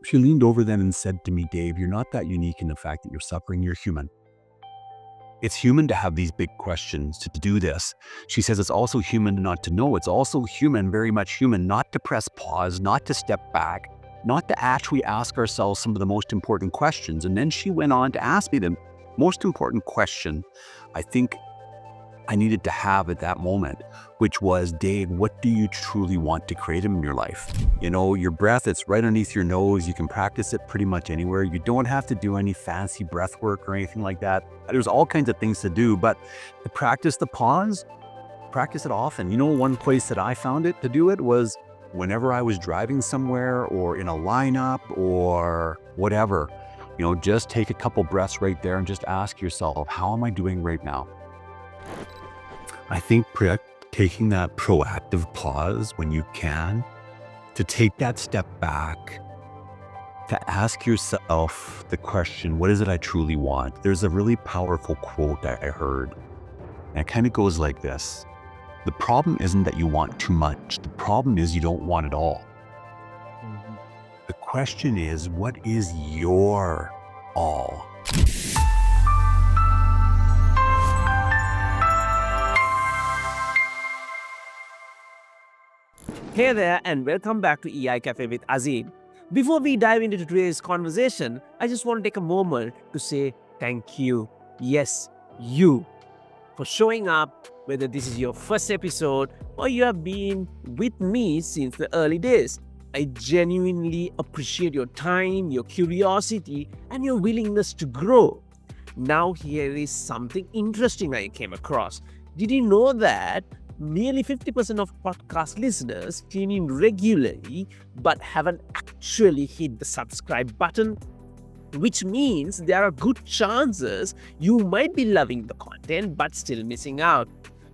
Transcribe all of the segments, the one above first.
She leaned over then and said to me, Dave, you're not that unique in the fact that you're suffering. You're human. It's human to have these big questions, to do this. She says it's also human not to know. It's also human, very much human, not to press pause, not to step back, not to actually ask ourselves some of the most important questions. And then she went on to ask me the most important question I think I needed to have at that moment, which was, Dave, what do you truly want to create in your life? You know, your breath, it's right underneath your nose. You can practice it pretty much anywhere. You don't have to do any fancy breath work or anything like that. There's all kinds of things to do, but to practice the pause, practice it often. You know, one place that I found it to do it was whenever I was driving somewhere or in a lineup or whatever, you know, just take a couple breaths right there and just ask yourself, how am I doing right now? I think taking that proactive pause when you can, to take that step back, to ask yourself the question, what is it I truly want? There's a really powerful quote that I heard, and it kind of goes like this. The problem isn't that you want too much. The problem is you don't want it all. The question is, what is your all? Hey there, and welcome back to EI Cafe with Azeem. Before we dive into today's conversation, I just want to take a moment to say thank you. Yes, you, for showing up, whether this is your first episode or you have been with me since the early days. I genuinely appreciate your time, your curiosity, and your willingness to grow. Now, here is something interesting I came across. Did you know that nearly 50% of podcast listeners tune in regularly but haven't actually hit the subscribe button? Which means there are good chances you might be loving the content but still missing out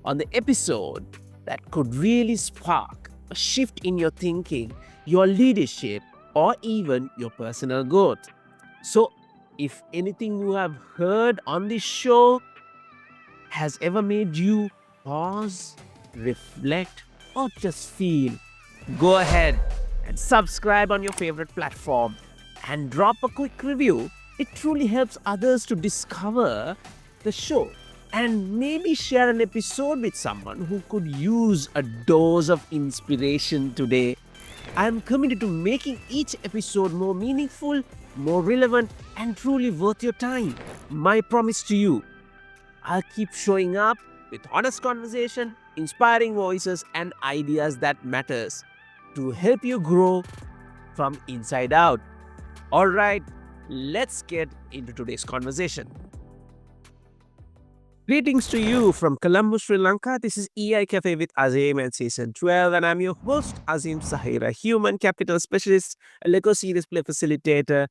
on the episode that could really spark a shift in your thinking, your leadership, or even your personal growth. So, if anything you have heard on this show has ever made you pause, reflect, or just feel, go ahead and subscribe on your favorite platform and drop a quick review. It truly helps others to discover the show, and maybe share an episode with someone who could use a dose of inspiration today. I am committed to making each episode more meaningful, more relevant, and truly worth your time. My promise to you, I'll keep showing up with honest conversation, inspiring voices, and ideas that matters to help you grow from inside out. All right, let's get into today's conversation. Greetings to you from Colombo, Sri Lanka. This is EI Cafe with Azeem and Season 12, and I'm your host, Azeem Saheer, a human capital specialist, a Lego series play facilitator,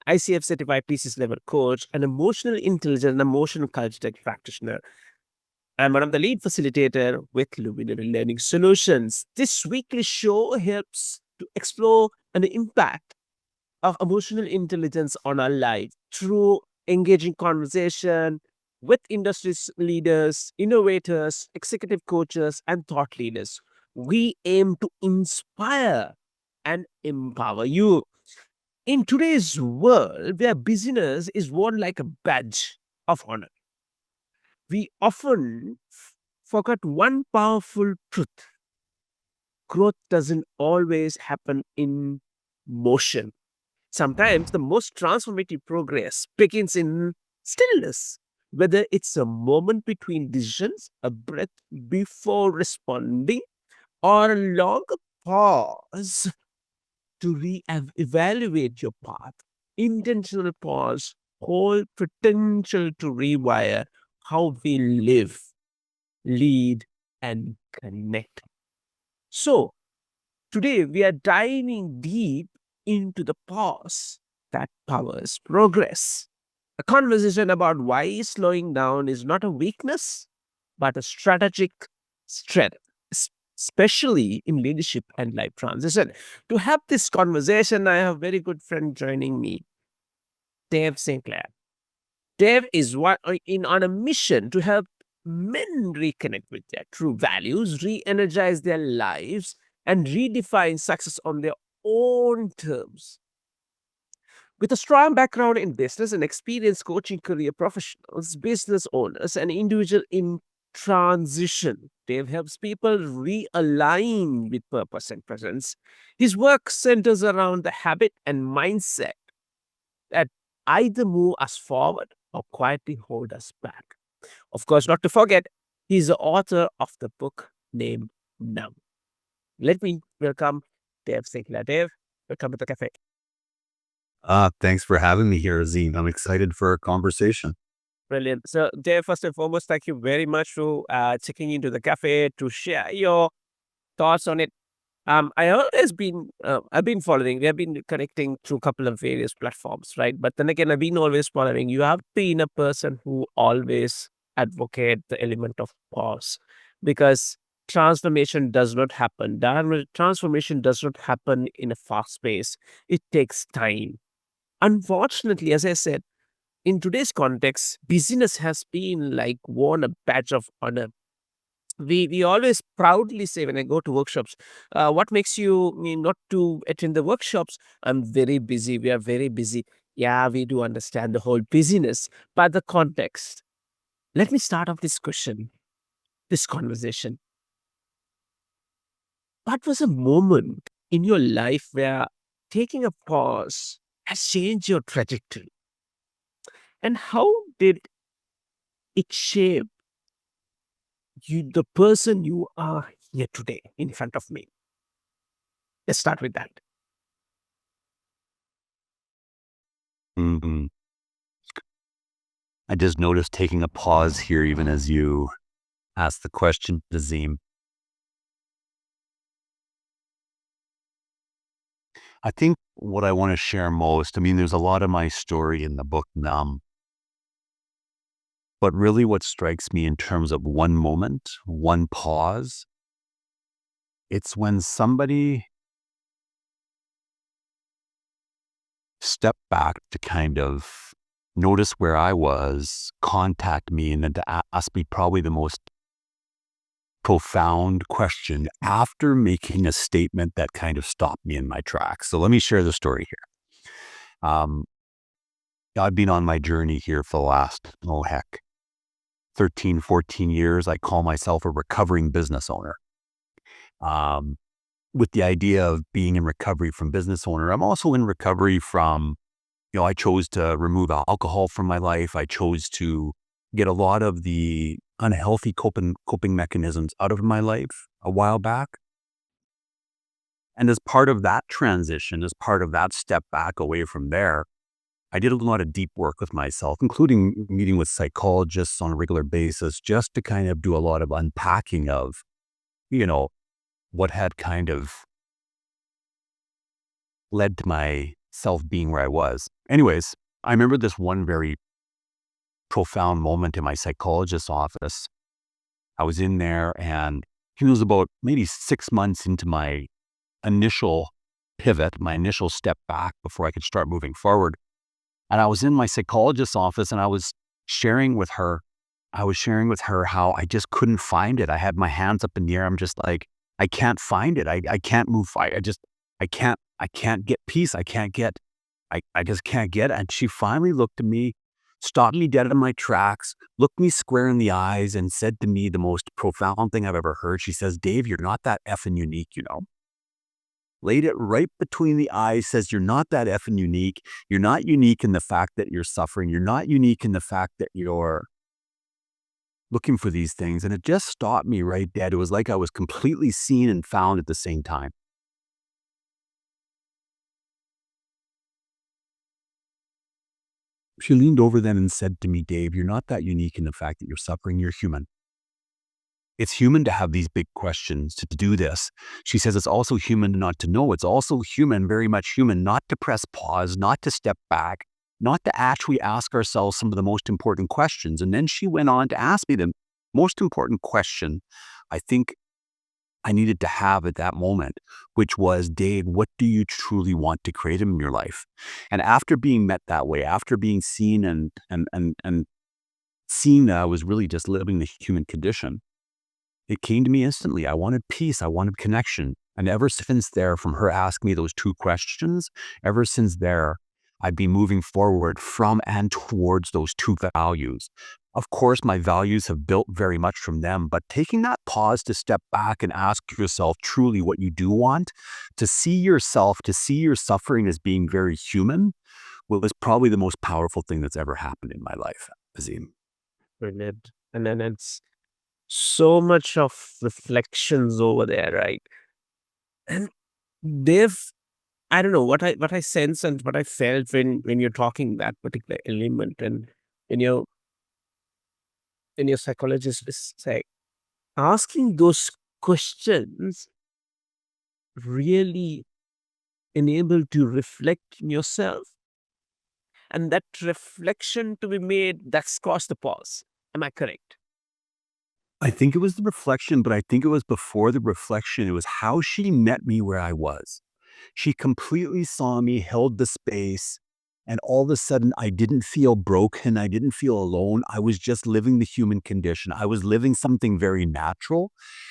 ICF certified PCS level coach, an emotional intelligence and emotional culture tech practitioner. I'm one of the lead facilitator with Luminary Learning Solutions. This weekly show helps to explore the impact of emotional intelligence on our life through engaging conversation with industry leaders, innovators, executive coaches, and thought leaders. We aim to inspire and empower you. In today's world, where business is worn like a badge of honor, we often forget one powerful truth. Growth doesn't always happen in motion. Sometimes the most transformative progress begins in stillness, whether it's a moment between decisions, a breath before responding, or a long pause to re-evaluate your path. Intentional pause hold potential to rewire how we live, lead, and connect. So, today we are diving deep into the pause that powers progress. A conversation about why slowing down is not a weakness, but a strategic strength, especially in leadership and life transition. To have this conversation, I have a very good friend joining me, Dave Sinclair. Dave is on a mission to help men reconnect with their true values, re-energize their lives, and redefine success on their own terms. With a strong background in business and experience coaching career professionals, business owners, and individuals in transition, Dave helps people realign with purpose and presence. His work centers around the habit and mindset that either move us forward or quietly hold us back. Of course, not to forget, he's the author of the book named Numb. Let me welcome Dave Sinclair. Dave, welcome to the cafe. Thanks for having me here, Azeem. I'm excited for our conversation. Brilliant. So, Dave, first and foremost, thank you very much for checking into the cafe to share your thoughts on it. I've been following. We have been connecting through a couple of various platforms, right? But then again, I've been always following. You have been a person who always advocate the element of pause, because transformation does not happen. Transformation does not happen in a fast pace. It takes time. Unfortunately, as I said, in today's context, busyness has been like worn a badge of honor. We always proudly say when I go to workshops, what makes you not to attend the workshops? I'm very busy. We are very busy. Yeah, we do understand the whole busyness, but the context. Let me start off this question, this conversation. What was a moment in your life where taking a pause has changed your trajectory? And how did it shape the person you are here today in front of me? Let's start with that. Mhm. I just noticed taking a pause here, even as you asked the question, Azeem. I think what I want to share most, I mean, there's a lot of my story in the book, but really what strikes me in terms of one moment, one pause, it's when somebody stepped back to kind of notice where I was, contact me, and then to ask me probably the most profound question after making a statement that kind of stopped me in my tracks. So let me share the story here. I've been on my journey here for the last, 13, 14 years. I call myself a recovering business owner. Um, with the idea of being in recovery from business owner, I'm also in recovery from, I chose to remove alcohol from my life. I chose to get a lot of the unhealthy coping mechanisms out of my life a while back. And as part of that transition, as part of that step back away from there, I did a lot of deep work with myself, including meeting with psychologists on a regular basis, just to kind of do a lot of unpacking of, you know, what had kind of led to myself being where I was. Anyways, I remember this one very profound moment in my psychologist's office. I was in there and he was about maybe 6 months into my initial pivot, my initial step back before I could start moving forward. And I was in my psychologist's office and I was sharing with her how I just couldn't find it. I had my hands up in the air. I'm just like, I can't find it. I can't move. I can't get peace. I just can't get it. And she finally looked at me, stopped me dead in my tracks, looked me square in the eyes and said to me the most profound thing I've ever heard. She says, Dave, you're not that effing unique. Laid it right between the eyes, says, you're not that effing unique. You're not unique in the fact that you're suffering. You're not unique in the fact that you're looking for these things. And it just stopped me right dead. It was like I was completely seen and found at the same time. She leaned over then and said to me, Dave, you're not that unique in the fact that you're suffering. You're human. It's human to have these big questions, to do this. She says it's also human not to know. It's also human, very much human, not to press pause, not to step back, not to actually ask ourselves some of the most important questions. And then she went on to ask me the most important question I think I needed to have at that moment, which was, Dave, what do you truly want to create in your life? And after being met that way, after being seen and seeing that I was really just living the human condition, it came to me instantly. I wanted peace. I wanted connection. And ever since there, from her asking me those two questions, ever since there, I'd be moving forward from and towards those two values. Of course, my values have built very much from them, but taking that pause to step back and ask yourself truly what you do want, to see yourself, to see your suffering as being very human, was probably the most powerful thing that's ever happened in my life, Azeem. Brilliant. And then it's so much of reflections over there, right? And they've I don't know what I sense and what I felt when you're talking that particular element, and when your psychologist is say asking those questions really enable to reflect in yourself, and that reflection to be made that's caused the pause. Am I correct? I think it was the reflection, but I think it was before the reflection. It was how she met me where I was. She completely saw me, held the space, and all of a sudden, I didn't feel broken. I didn't feel alone. I was just living the human condition. I was living something very natural.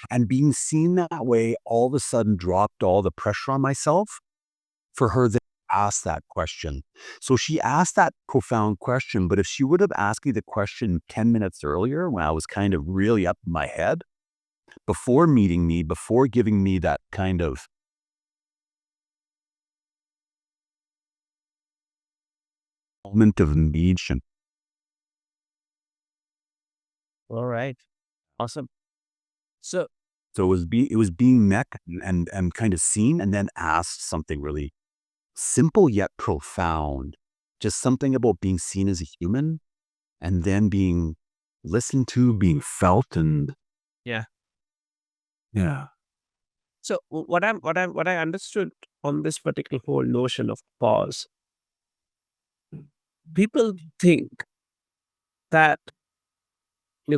And being seen that way all of a sudden dropped all the pressure on myself for her to ask that question. So she asked that profound question, but if she would have asked me the question 10 minutes earlier when I was kind of really up in my head, before meeting me, before giving me that kind of moment of mediation. All right. Awesome. So, So it was being met and kind of seen and then asked something really simple yet profound. Just something about being seen as a human and then being listened to, being felt, and yeah. yeah. So what I understood on this particular whole notion of pause, people think that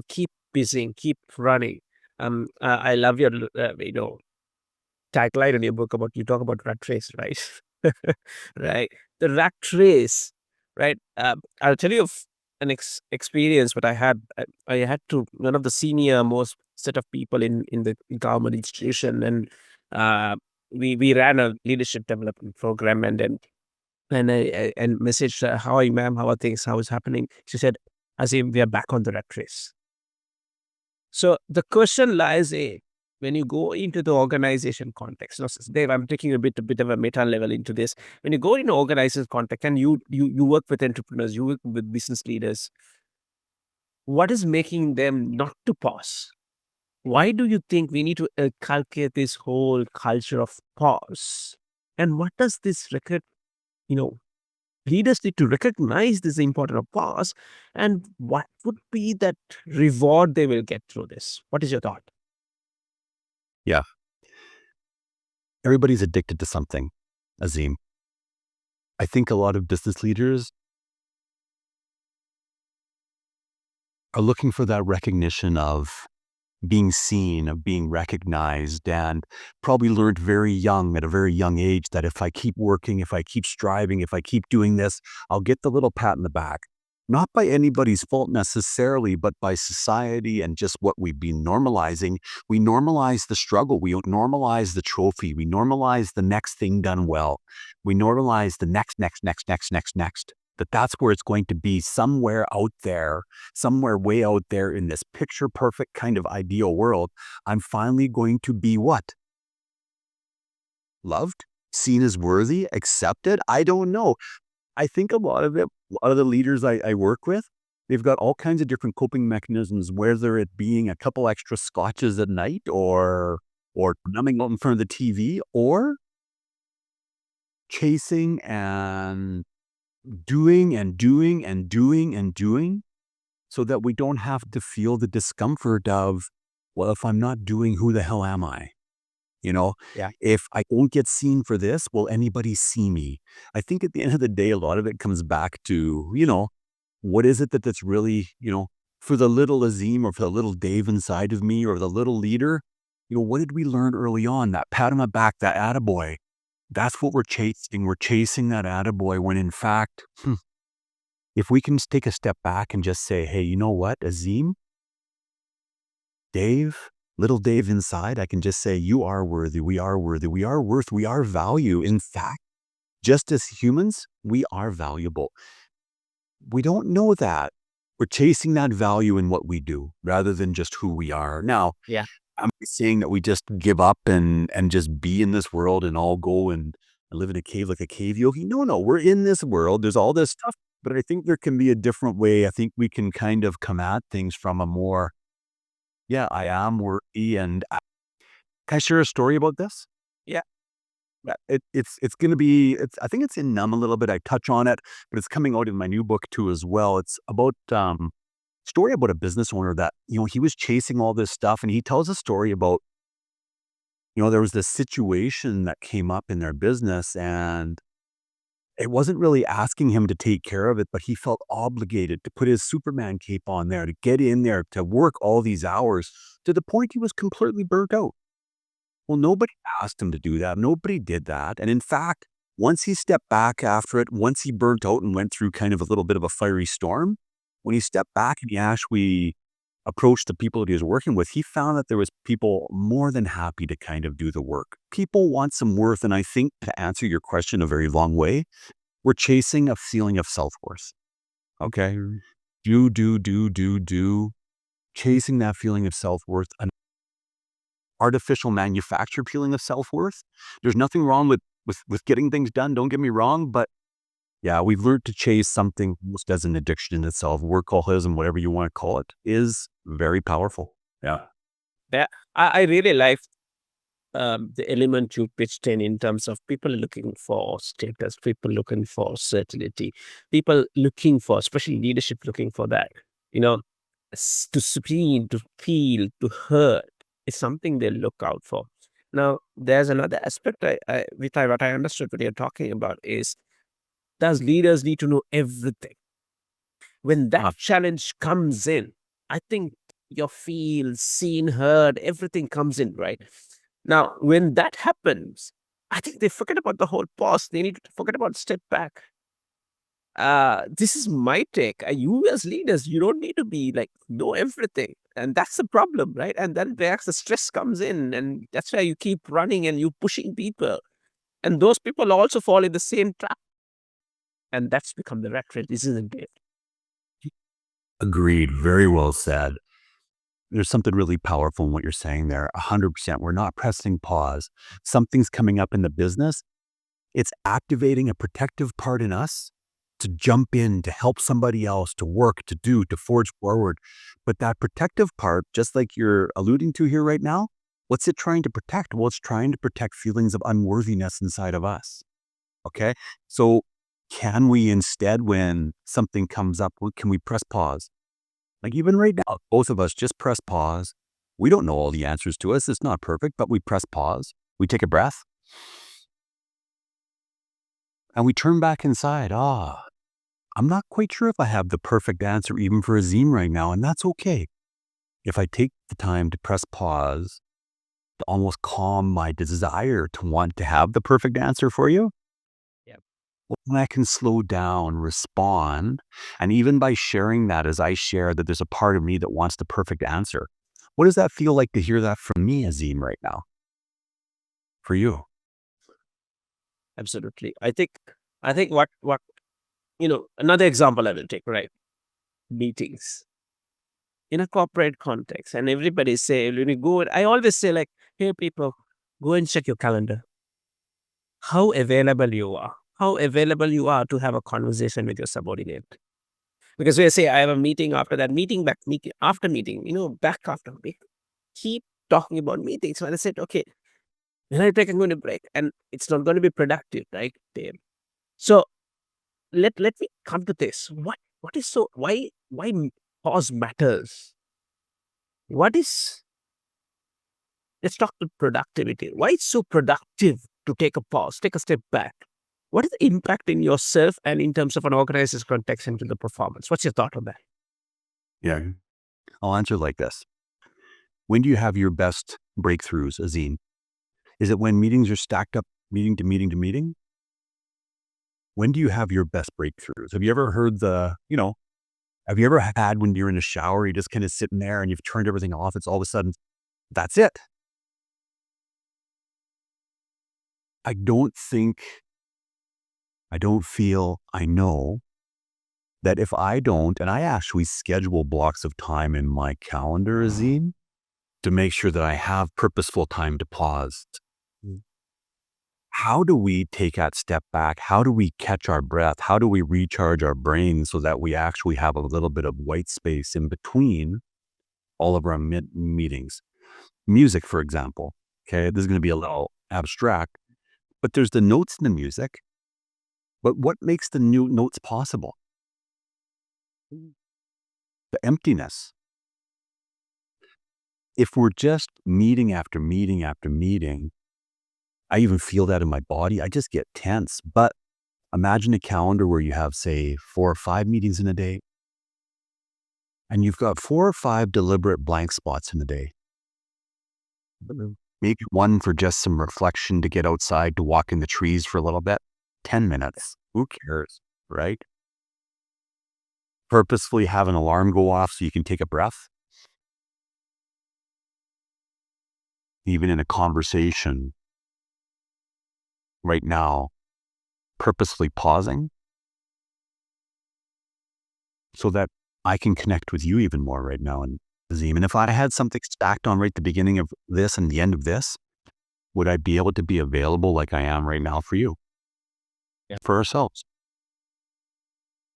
keep busy, keep running. I love your tagline in your book about you talk about rat race, right? Right, the rat race, right? I'll tell you of an experience what I had. I had to one of the senior most set of people in the government institution, and we ran a leadership development program, and then and messaged her, how are you, ma'am? How are things? How is happening? She said, Azim, we are back on the rat race. So the question lies when you go into the organization context. Now, Dave, I'm taking a bit of a meta level into this. When you go into organization context and you work with entrepreneurs, you work with business leaders, what is making them not to pause? Why do you think we need to inculcate this whole culture of pause? And what does this record, you know, leaders need to recognize this importance of pause, and what would be that reward they will get through this? What is your thought? Yeah. Everybody's addicted to something, Azim. I think a lot of business leaders are looking for that recognition of being seen, of being recognized, and probably learned very young, at a very young age, that if I keep working, if I keep striving, if I keep doing this, I'll get the little pat in the back. Not by anybody's fault necessarily, but by society and just what we've been normalizing. We normalize the struggle. We normalize the trophy. We normalize the next thing done well. We normalize the next. That's where it's going to be, somewhere out there, somewhere way out there in this picture perfect kind of ideal world. I'm finally going to be what? Loved? Seen as worthy? Accepted? I don't know. I think a lot of the leaders I work with, they've got all kinds of different coping mechanisms, whether it being a couple extra scotches at night or numbing out in front of the TV or chasing and doing so that we don't have to feel the discomfort of, well, if I'm not doing, who the hell am I? You know, Yeah. if I don't get seen for this, will anybody see me? I think at the end of the day, a lot of it comes back to, what is it that's really, for the little Azeem or for the little Dave inside of me or the little leader, what did we learn early on? That pat on the back, that attaboy. That's what we're chasing. We're chasing that attaboy when in fact, if we can just take a step back and just say, hey, you know what, Azeem, Dave, little Dave inside, I can just say, you are worthy. We are worthy. We are worth. We are value. In fact, just as humans, we are valuable. We don't know that. We're chasing that value in what we do rather than just who we are. Now, Yeah. I'm not saying that we just give up and just be in this world and all go and live in a cave like a cave yogi. No, we're in this world. There's all this stuff, but I think there can be a different way. I think we can kind of come at things from a more, yeah, I am worthy. Can I share a story about this? Yeah. It's going to be, I think it's in Numb a little bit. I touch on it, but it's coming out in my new book too as well. It's about, story about a business owner that, he was chasing all this stuff, and he tells a story about, there was this situation that came up in their business, and it wasn't really asking him to take care of it, but he felt obligated to put his Superman cape on there, to get in there, to work all these hours to the point he was completely burnt out. Well, nobody asked him to do that. Nobody did that. And in fact, once he stepped back after it, once he burnt out and went through kind of a little bit of a fiery storm, when he stepped back and he actually approached the people that he was working with, he found that there was people more than happy to kind of do the work. People want some worth. And I think, to answer your question a very long way, we're chasing a feeling of self-worth. Okay. Do. Chasing that feeling of self-worth, an artificial manufactured feeling of self-worth. There's nothing wrong with getting things done. Don't get me wrong. But yeah, we've learned to chase something almost as an addiction in itself. Workaholism, whatever you want to call it, is very powerful. Yeah. Yeah. I really like the element you pitched in terms of people looking for status, people looking for certainty, people looking for, especially leadership, looking for that. You know, to screen, to feel, to hurt is something they look out for. Now, there's another aspect what I understood what you're talking about is, does leaders need to know everything? When that challenge comes in, I think your feel, seen, heard, everything comes in, right? Now, when that happens, I think they forget about the whole pause. They need to forget about step back. This is my take. You as leaders, you don't need to be like know everything, and that's the problem, right? And then the stress comes in, and that's why you keep running and you pushing people, and those people also fall in the same trap, and that's become the rat race, isn't it? Agreed. Very well said. There's something really powerful in what you're saying there. 100%. We're not pressing pause. Something's coming up in the business. It's activating a protective part in us to jump in, to help somebody else, to work, to do, to forge forward. But that protective part, just like you're alluding to here right now, what's it trying to protect? Well, it's trying to protect feelings of unworthiness inside of us. Okay. So can we instead, when something comes up, can we press pause? Like even right now, both of us just press pause. We don't know all the answers to us. It's not perfect, but we press pause. We take a breath and we turn back inside. I'm not quite sure if I have the perfect answer even for Azeem right now, and that's okay. If I take the time to press pause, to almost calm my desire to want to have the perfect answer for you, Yeah. well, then I can slow down, respond, and even by sharing that, as I share that there's a part of me that wants the perfect answer, what does that feel like to hear that from me, Azeem, right now? For you? Absolutely. I think what another example I will take, right? Meetings in a corporate context, and everybody say when you go, I always say like, hey people, go and check your calendar. How available you are. How available you are to have a conversation with your subordinate. Because we say I have a meeting after that meeting, back meeting after meeting, back after meeting. Keep talking about meetings. So I said, okay, when I take I'm going to break, and it's not going to be productive, right, Dave? So let me come to this. What is so why pause matters? What is Let's talk to productivity. Why it's so productive to take a pause, take a step back? What is the impact in yourself and in terms of an organization's context into the performance? What's your thought on that? Yeah. I'll answer like this. When do you have your best breakthroughs, Azeem? Is it when meetings are stacked up meeting to meeting to meeting? When do you have your best breakthroughs? Have you ever heard have you ever had when you're in a shower, you're just kind of sitting there and you've turned everything off, it's all of a sudden, that's it. I don't think I know that if I don't, and I actually schedule blocks of time in my calendar, Azeem, to make sure that I have purposeful time to pause. Mm. How do we take that step back? How do we catch our breath? How do we recharge our brain so that we actually have a little bit of white space in between all of our meetings? Music, for example. Okay, this is going to be a little abstract, but there's the notes in the music. But what makes the new notes possible? The emptiness. If we're just meeting after meeting after meeting, I even feel that in my body. I just get tense. But imagine a calendar where you have, say, 4 or 5 meetings in a day, and you've got 4 or 5 deliberate blank spots in a day. Maybe one for just some reflection, to get outside, to walk in the trees for a little bit. 10 minutes. Who cares, right? Purposefully have an alarm go off so you can take a breath. Even in a conversation right now, purposefully pausing so that I can connect with you even more right now. And Azeem, and if I had something stacked on right at the beginning of this and the end of this, would I be able to be available like I am right now for you, for ourselves?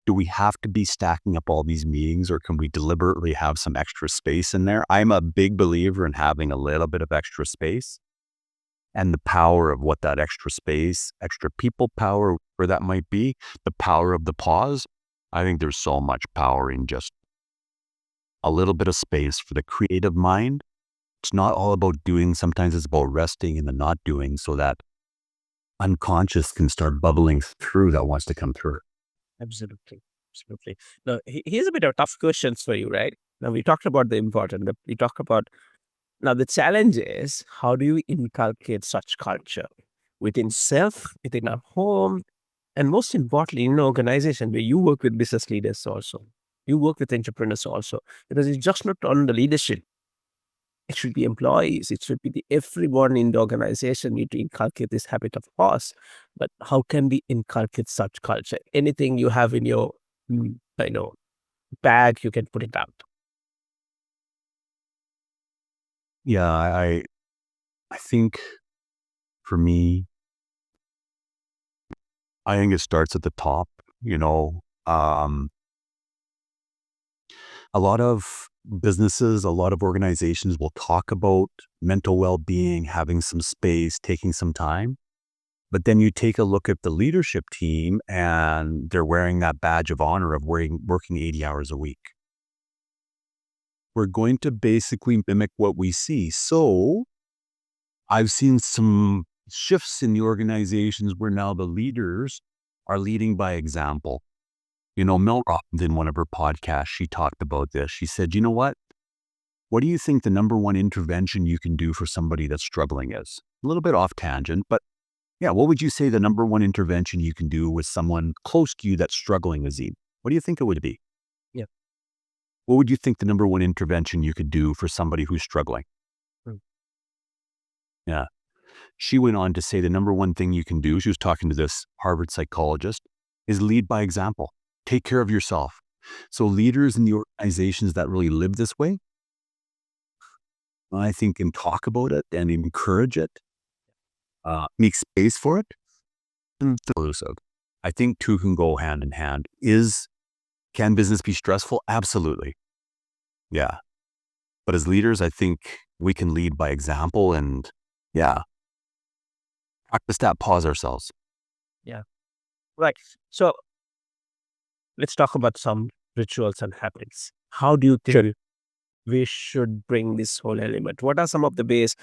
Do we have to be stacking up all these meetings, or can we deliberately have some extra space in there? I'm a big believer in having a little bit of extra space, and the power of what that extra space, extra people power, where that might be, the power of the pause. I think there's so much power in just a little bit of space for the creative mind. It's not all about doing. Sometimes it's about resting and the not doing, so that unconscious can start bubbling through that wants to come through. Absolutely. Absolutely. Now, here's a bit of tough questions for you, right? Now, we talked about the important, we talk about, now the challenge is, how do you inculcate such culture within self, within our home, and most importantly, in an organization where you work with business leaders also, you work with entrepreneurs also, because it's just not on the leadership. It should be employees. It should be everyone in the organization need to inculcate this habit of pause. But how can we inculcate such culture? Anything you have in your, I know, bag, you can put it out. Yeah, I think for me, I think it starts at the top. A lot of businesses, a lot of organizations will talk about mental well-being, having some space, taking some time. But then you take a look at the leadership team, and they're wearing that badge of honor of working 80 hours a week. We're going to basically mimic what we see. So I've seen some shifts in the organizations where now the leaders are leading by example. Mel Robbins, in one of her podcasts, she talked about this. She said, you know what? What do you think the number one intervention you can do for somebody that's struggling is? A little bit off tangent, but yeah, what would you say the number one intervention you can do with someone close to you that's struggling, Azeem? What do you think it would be? Yeah. What would you think the number one intervention you could do for somebody who's struggling? Mm. Yeah. She went on to say the number one thing you can do, she was talking to this Harvard psychologist, is lead by example. Take care of yourself. So leaders in the organizations that really live this way, I think, can talk about it and encourage it, make space for it. Inclusive. I think two can go hand in hand. Can business be stressful? Absolutely. Yeah. But as leaders, I think we can lead by example, and yeah, practice that pause ourselves. Yeah. Right. So let's talk about some rituals and habits. How do you think we should bring this whole element? What are some of the ways?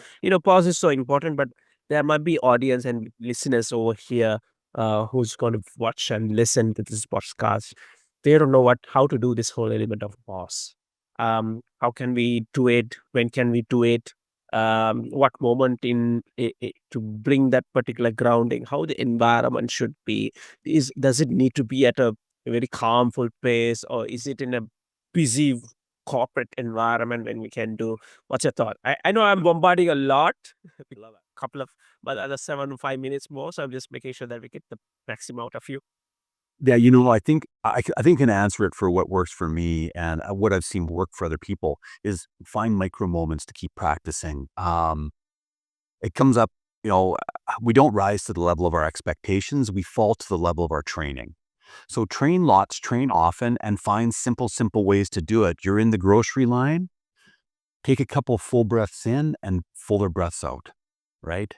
Pause is so important, but there might be audience and listeners over here who's going to watch and listen to this podcast. They don't know how to do this whole element of pause. How can we do it? When can we do it? What moment to bring that particular grounding? How the environment should be? Does it need to be at a very calmful pace, or is it in a busy corporate environment when we can do? What's your thought? I know I'm bombarding a lot. couple of, but other 7 to 5 minutes more. So I'm just making sure that we get the maximum out of you. Yeah, I think I think I can answer it for what works for me and what I've seen work for other people is find micro moments to keep practicing. It comes up, we don't rise to the level of our expectations. We fall to the level of our training. So train lots, train often, and find simple ways to do it. You're in the grocery line, take a couple full breaths in and fuller breaths out, right?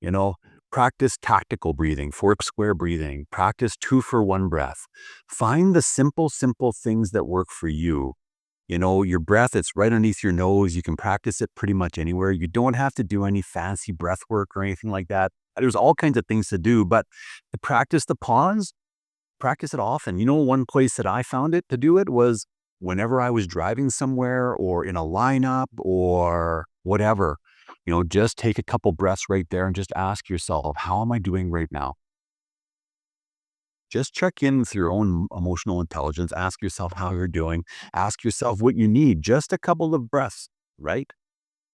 You know, practice tactical breathing, fork square breathing, practice 2 for 1 breath. Find the simple things that work for you. Your breath, it's right underneath your nose. You can practice it pretty much anywhere. You don't have to do any fancy breath work or anything like that. There's all kinds of things to do, but to practice the pause, practice it often. One place that I found it to do it was whenever I was driving somewhere or in a lineup or whatever, just take a couple breaths right there and just ask yourself, how am I doing right now? Just check in with your own emotional intelligence. Ask yourself how you're doing. Ask yourself what you need. Just a couple of breaths, right?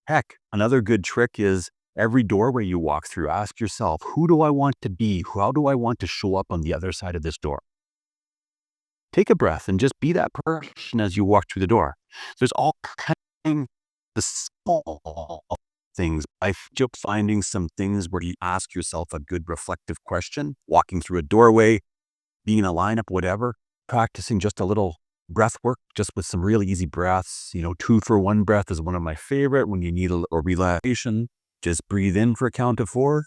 Heck, another good trick is every doorway you walk through, ask yourself, who do I want to be? How do I want to show up on the other side of this door? Take a breath and just be that person as you walk through the door. There's all kinds of small things. I just finding some things where you ask yourself a good reflective question, walking through a doorway, being in a lineup, whatever, practicing just a little breath work, just with some really easy breaths. 2 for 1 breath is one of my favorite when you need a little relaxation. Just breathe in for a count of 4.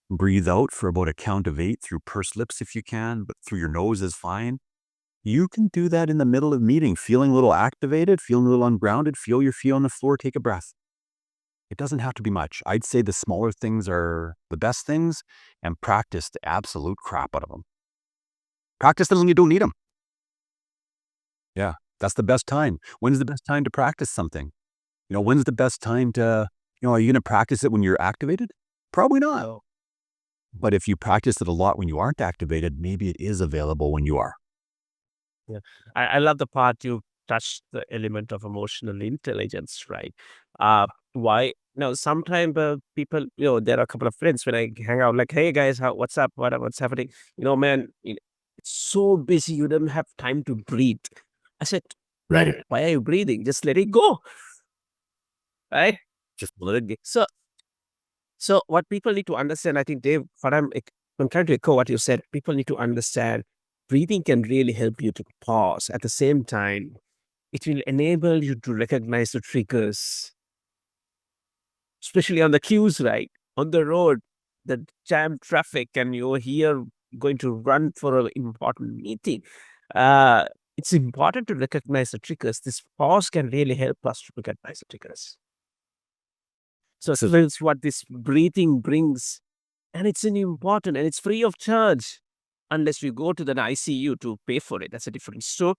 Breathe out for about a count of 8 through pursed lips if you can, but through your nose is fine. You can do that in the middle of meeting, feeling a little activated, feeling a little ungrounded, feel your feet on the floor, take a breath. It doesn't have to be much. I'd say the smaller things are the best things, and practice the absolute crap out of them. Practice them when you don't need them. Yeah, that's the best time. When's the best time to practice something? When's the best time to, are you going to practice it when you're activated? Probably not. So, But if you practice it a lot when you aren't activated, maybe it is available when you are. yeah, I love the part you touched the element of emotional intelligence, right? Why? Now, sometimes people, there are a couple of friends when I hang out, like, hey guys, what's up? What's happening? Man, it's so busy, you don't have time to breathe. I said, right, why are you breathing? Just let it go, right? Just let it go. So what people need to understand, I think, Dave, I'm trying to echo what you said. People need to understand breathing can really help you to pause. At the same time, it will enable you to recognize the triggers, especially on the cues, right? On the road, the jam traffic, and you're here going to run for an important meeting. Uh, it's important to recognize the triggers. This pause can really help us to recognize the triggers. So that's what this breathing brings. And it's an important and it's free of charge unless we go to the ICU to pay for it. That's a different story.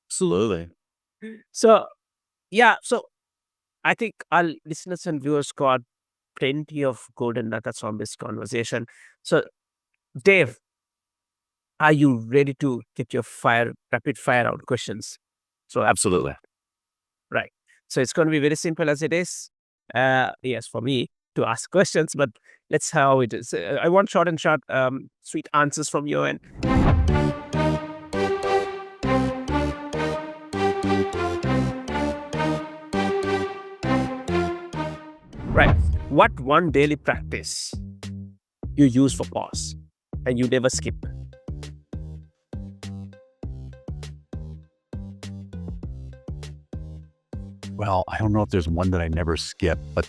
Absolutely. So, yeah. So I think our listeners and viewers got plenty of golden nuggets from this conversation. So, Dave, are you ready to get your rapid fire out questions? So, Absolutely. right. So it's going to be very simple as it is. Yes, for me to ask questions, but let's how it is. I want short and sharp, sweet answers from you. And right, what one daily practice you use for pause and you never skip? Well, I don't know if there's one that I never skip, but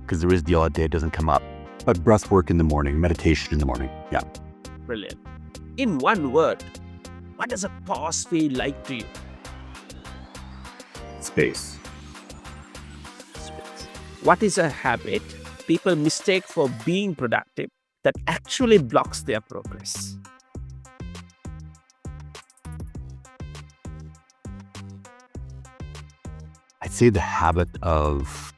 because there is the odd day it doesn't come up. But breath work in the morning, meditation in the morning. Yeah. Brilliant. In one word, what does a pause feel like to you? Space. What is a habit people mistake for being productive that actually blocks their progress? I'd say the habit of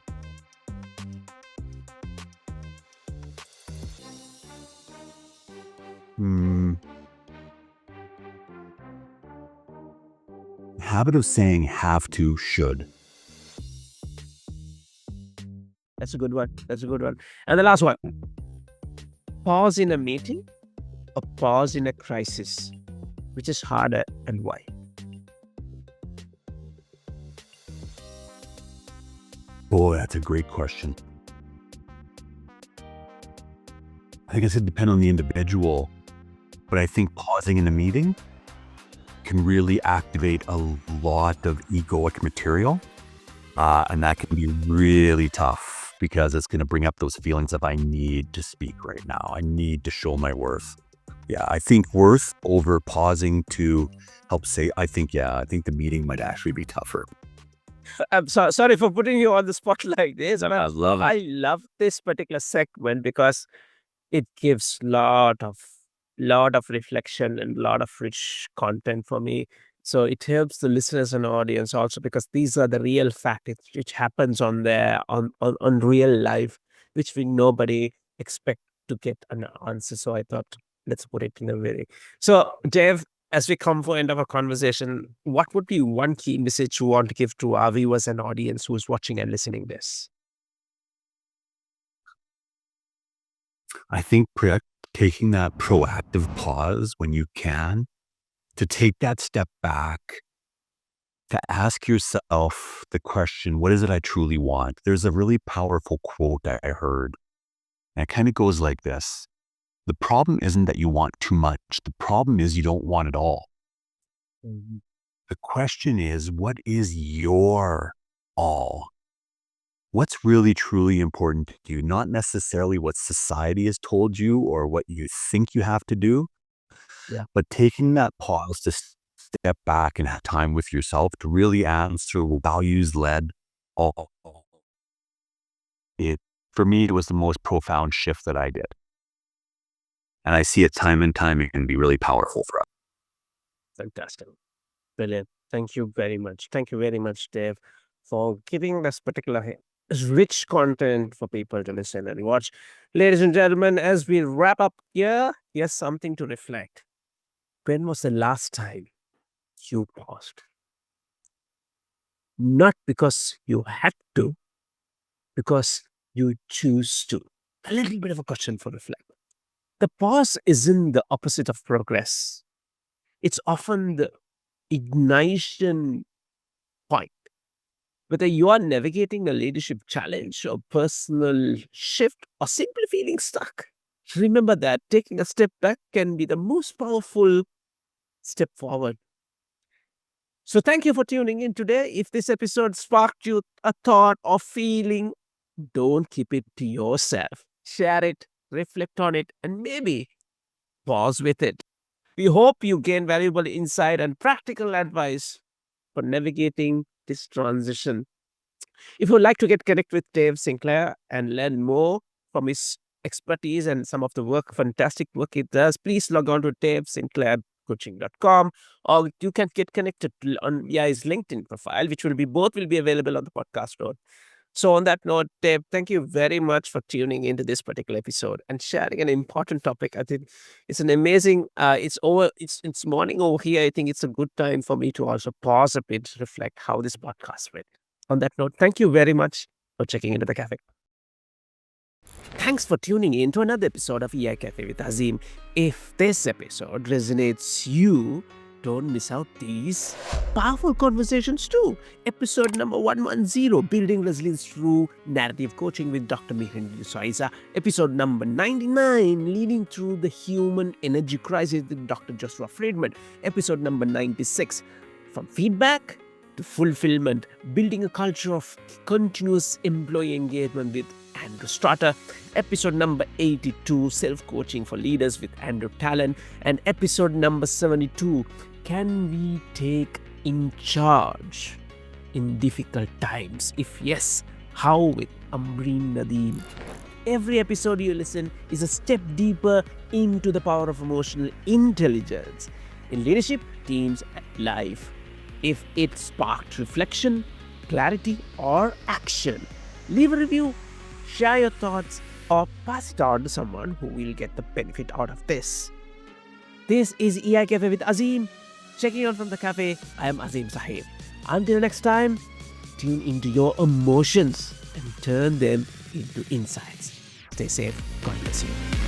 saying have to, should. That's a good one. That's a good one. And the last one. Pause in a meeting or pause in a crisis? Which is harder and why? Boy, that's a great question. I guess it depends on the individual, but I think pausing in a meeting can really activate a lot of egoic material. And that can be really tough because it's going to bring up those feelings of I need to speak right now. I need to show my worth. Yeah, I think worth over pausing to help say, I think the meeting might actually be tougher. I'm sorry for putting you on the spot like this. And I love it. I love this particular segment because it gives lot of reflection and lot of rich content for me. So it helps the listeners and audience also because these are the real facts which happens on there on real life, which we nobody expect to get an answer. So I thought let's put it in a way. So Dave, as we come for end of our conversation, what would be one key message you want to give to our viewers and audience who is watching and listening this? I think taking that proactive pause when you can, to take that step back, to ask yourself the question, what is it I truly want? There's a really powerful quote that I heard, and it kind of goes like this. The problem isn't that you want too much. The problem is you don't want it all. Mhm. The question is, what is your all? What's really, truly important to you? Not necessarily what society has told you or what you think you have to do, Yeah. but taking that pause to step back and have time with yourself to really answer values-led all. For me, it was the most profound shift that I did. And I see it time and time. It can be really powerful for us. Fantastic. Brilliant. Thank you very much. Thank you very much, Dave, for giving this particular rich content for people to listen and watch. Ladies and gentlemen, as we wrap up here, here's something to reflect. When was the last time you paused? Not because you had to, because you choose to. A little bit of a question for reflect. The pause isn't the opposite of progress. It's often the ignition point. Whether you are navigating a leadership challenge or personal shift or simply feeling stuck, remember that taking a step back can be the most powerful step forward. So, thank you for tuning in today. If this episode sparked you a thought or feeling, don't keep it to yourself. Share it, reflect on it, and maybe pause with it. We hope you gain valuable insight and practical advice for navigating this transition. If you'd like to get connected with Dave Sinclair and learn more from his expertise and some of the fantastic work he does, please log on to davesinclaircoaching.com, or you can get connected via his LinkedIn profile, which will be available on the podcast note. So on that note, Dave, thank you very much for tuning into this particular episode and sharing an important topic. I think it's an amazing, it's morning over here. I think it's a good time for me to also pause a bit, reflect how this podcast went. On that note, thank you very much for checking into the cafe. Thanks for tuning in to another episode of EI Cafe with Azeem. If this episode resonates you, don't miss out these powerful conversations too. Episode number 110, Building Resilience Through Narrative Coaching with Dr. Mihan Soiza. Episode number 99, Leading Through the Human Energy Crisis with Dr. Joshua Friedman. Episode number 96, From Feedback to Fulfillment, Building a Culture of Continuous Employee Engagement with Andrew Strata. Episode number 82, Self-Coaching for Leaders with Andrew Talon. And episode number 72, Can We Take in Charge in Difficult Times? If yes, how? With Amreen Nadeem. Every episode you listen is a step deeper into the power of emotional intelligence in leadership, teams, and life. If it sparked reflection, clarity, or action, leave a review, share your thoughts, or pass it on to someone who will get the benefit out of this. This is EI Cafe with Azeem. Checking out from the cafe, I am Azeem Saheer. Until next time, tune into your emotions and turn them into insights. Stay safe. God bless you.